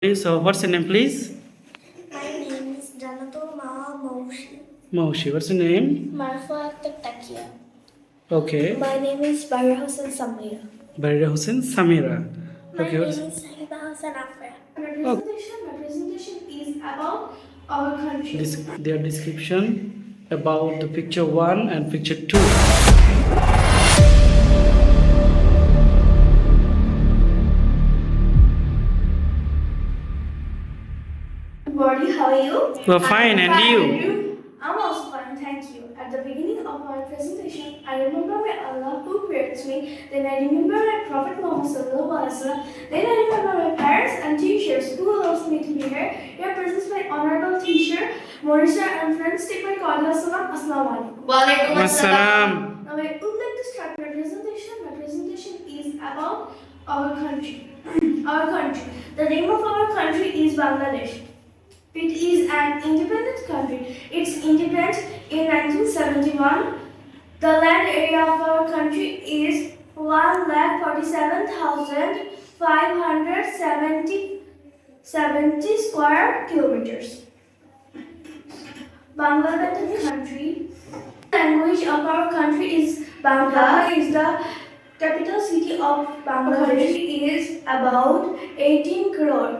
So, what's your name, please? My name is Janato Maushi. Maushi. What's your name? Marfa Takia. Okay. My name is Barra Hussain Samira. Barira Hussain Samira. My Okay. name is Sahiba Hassan Afra. My presentation is about our country. Their description about the picture 1 and picture 2. Body, how are you? We're fine, and you? I'm also fine, thank you. At the beginning of my presentation, I remember my Allah who created me. Then I remember my Prophet Muhammad Sallallahu Alaihi Wasallam. Then I remember my parents and teachers who helped me to be here. Here presents my honorable teacher, Monisha, and friends. Take my cordial salam. Assalamu alaikum. Walaikum assalam. Now I would like to start my presentation. My presentation is about our country. Our country. The name of our country is Bangladesh. It is an independent country. It's independent in 1971. The land area of our country is 1,47,570 square kilometers. Bangladesh country. Language of our country is Bangla. Is the capital city of Bangladesh. Is about 18 crore.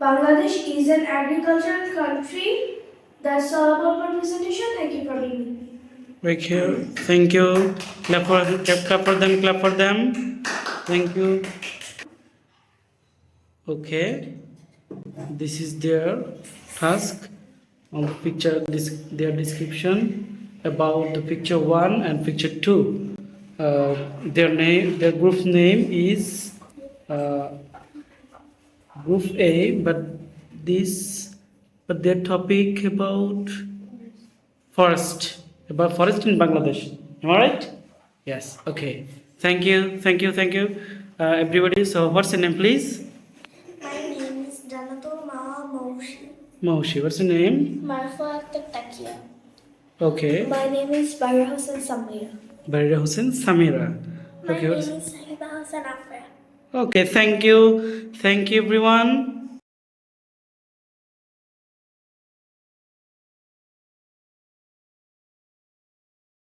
Bangladesh is an agricultural country. That's all about my presentation. Thank you for being with me. Thank you. Thank you. Clap for them. Clap for them. Thank you. Okay. This is their task on the picture. Their description about the picture 1 and picture 2. Their group name is Group A, but their topic about forest in Bangladesh. Am I right? Yes. Okay. Thank you. Everybody. So, what's your name, please? My name is Janato Maushi. Maushi. What's your name? Marfa Takia. Okay. My name is Barra Hussain Samira. Barira Hussain Samira. My Okay. name is Sahiba Hassan Afra. Okay. Thank you, everyone.